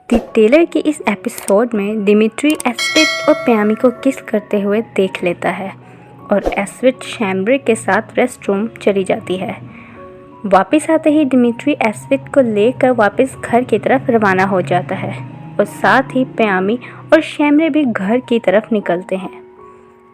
The Taylor के इस episode में दिमित्री एस्विथ और प्यामी को किस करते हुए देख लेता है और एस्विथ शैम्ब्रे के साथ रेस्ट रूम चली जाती है। वापस आते ही दिमित्री एस्विथ को लेकर वापस घर की तरफ रवाना हो जाता है और साथ ही प्यामी और शैम्ब्रे भी घर की तरफ निकलते हैं।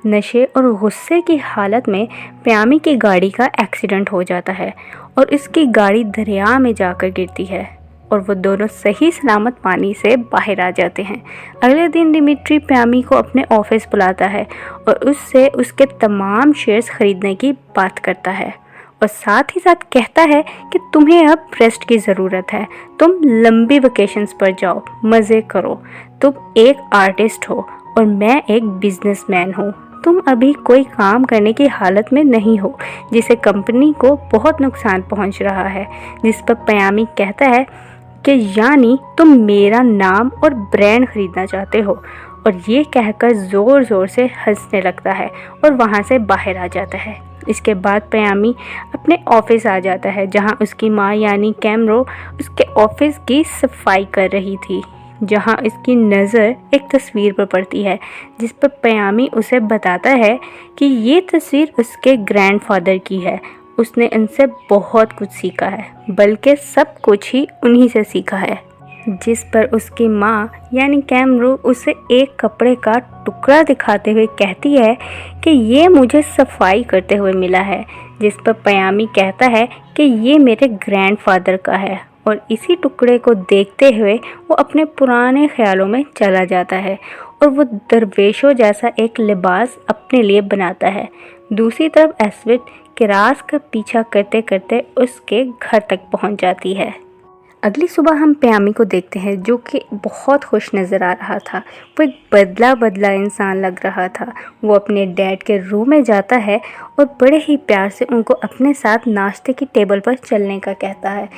नशे और गुस्से की हालत में प्यामी की गाड़ी का एक्सीडेंट हो जाता है और इसकी गाड़ी दरिया में जाकर गिरती है और वो दोनों सही सलामत पानी से बाहर आ जाते हैं। अगले दिन दिमित्री प्यामी को अपने ऑफिस बुलाता है और उससे उसके तमाम शेयर्स खरीदने की बात करता है और साथ ही साथ कहता है कि तुम्हें अब रेस्ट की ज़रूरत है, तुम लंबी वेकेशंस पर जाओ, मज़े करो, तुम एक आर्टिस्ट हो और मैं एक बिजनेसमैन हूँ। तुम अभी कोई काम करने की हालत में नहीं हो जिससे कंपनी को बहुत नुकसान पहुँच रहा है। जिस पर प्यामी कहता है कि यानी तुम मेरा नाम और ब्रांड खरीदना चाहते हो, और ये कहकर ज़ोर ज़ोर से हंसने लगता है और वहाँ से बाहर आ जाता है। इसके बाद प्यामी अपने ऑफिस आ जाता है जहाँ उसकी माँ यानी कैमरो उसके ऑफिस की सफाई कर रही थी, जहाँ इसकी नज़र एक तस्वीर पर पड़ती है जिस पर प्यामी उसे बताता है कि ये तस्वीर उसके ग्रैंडफादर की है। उसने इनसे बहुत कुछ सीखा है, बल्कि सब कुछ ही उन्हीं से सीखा है। जिस पर उसकी माँ यानी कैमरू उसे एक कपड़े का टुकड़ा दिखाते हुए कहती है कि ये मुझे सफाई करते हुए मिला है। जिस पर प्यामी कहता है कि ये मेरे ग्रैंडफादर का है और इसी टुकड़े को देखते हुए वो अपने पुराने ख्यालों में चला जाता है और वो दरवेशों जैसा एक लिबास अपने लिए बनाता है। दूसरी तरफ एस्विथ किरास का पीछा करते करते उसके घर तक पहुंच जाती है। अगली सुबह हम प्यामी को देखते हैं जो कि बहुत खुश नज़र आ रहा था। वो एक बदला बदला इंसान लग रहा था। वो अपने डैड के रूम में जाता है और बड़े ही प्यार से उनको अपने साथ नाश्ते की टेबल पर चलने का कहता है।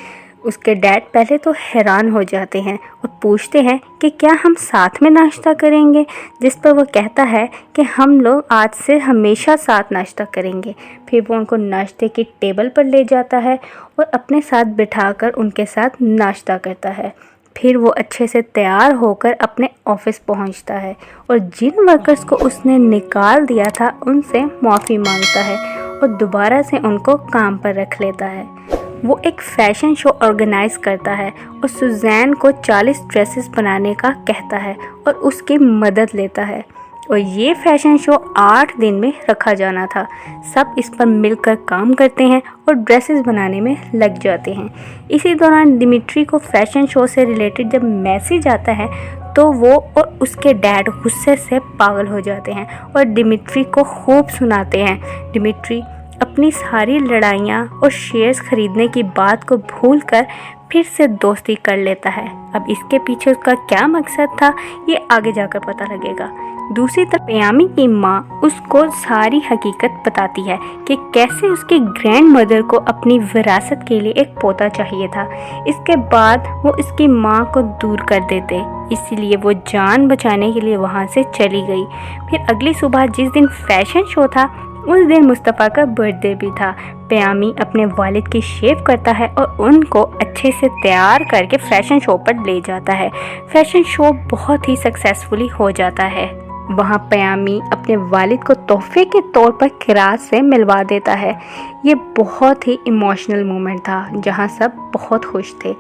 उसके डैड पहले तो हैरान हो जाते हैं और पूछते हैं कि क्या हम साथ में नाश्ता करेंगे, जिस पर वो कहता है कि हम लोग आज से हमेशा साथ नाश्ता करेंगे। फिर वो उनको नाश्ते की टेबल पर ले जाता है और अपने साथ बिठाकर उनके साथ नाश्ता करता है। फिर वो अच्छे से तैयार होकर अपने ऑफिस पहुंचता है और जिन वर्कर्स को उसने निकाल दिया था उनसे माफ़ी मांगता है और दोबारा से उनको काम पर रख लेता है। वो एक फ़ैशन शो ऑर्गेनाइज़ करता है और सुज़ैन को 40 ड्रेसेस बनाने का कहता है और उसकी मदद लेता है और ये फ़ैशन शो 8 दिन में रखा जाना था। सब इस पर मिलकर काम करते हैं और ड्रेसेस बनाने में लग जाते हैं। इसी दौरान दिमित्री को फ़ैशन शो से रिलेटेड जब मैसेज आता है तो वो और उसके डैड गुस्से से पागल हो जाते हैं और दिमित्री को खूब सुनाते हैं। दिमित्री अपनी सारी लड़ाइयाँ और शेयर्स खरीदने की बात को भूलकर फिर से दोस्ती कर लेता है। अब इसके पीछे उसका क्या मकसद था ये आगे जाकर पता लगेगा। दूसरी तरफ प्यामी की माँ उसको सारी हकीकत बताती है कि कैसे उसकी ग्रैंड मदर को अपनी विरासत के लिए एक पोता चाहिए था। इसके बाद वो इसकी माँ को दूर कर देते, इसीलिए वो जान बचाने के लिए वहाँ से चली गई। फिर अगली सुबह जिस दिन फैशन शो था उस दिन मुस्तफ़ा का बर्थडे भी था। प्यामी अपने वालिद की शेव करता है और उनको अच्छे से तैयार करके फ़ैशन शो पर ले जाता है। फ़ैशन शो बहुत ही सक्सेसफुली हो जाता है। वहाँ प्यामी अपने वालिद को तोहफे के तौर पर किरास से मिलवा देता है। ये बहुत ही इमोशनल मोमेंट था जहाँ सब बहुत खुश थे,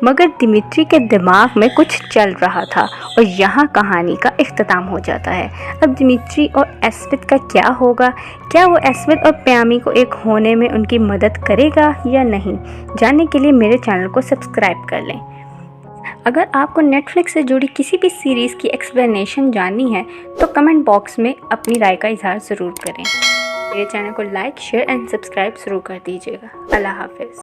मगर दिमित्री के दिमाग में कुछ चल रहा था और यहाँ कहानी का इख्तिताम हो जाता है। अब दिमित्री और एस्विथ का क्या होगा? क्या वो एस्विथ और प्यामी को एक होने में उनकी मदद करेगा या नहीं? जानने के लिए मेरे चैनल को सब्सक्राइब कर लें। अगर आपको नेटफ्लिक्स से जुड़ी किसी भी सीरीज़ की एक्सप्लेनेशन जाननी है तो कमेंट बॉक्स में अपनी राय का इजहार ज़रूर करें। मेरे चैनल को लाइक, शेयर एंड सब्सक्राइब ज़रूर कर दीजिएगा। अल्लाह हाफ़िज़।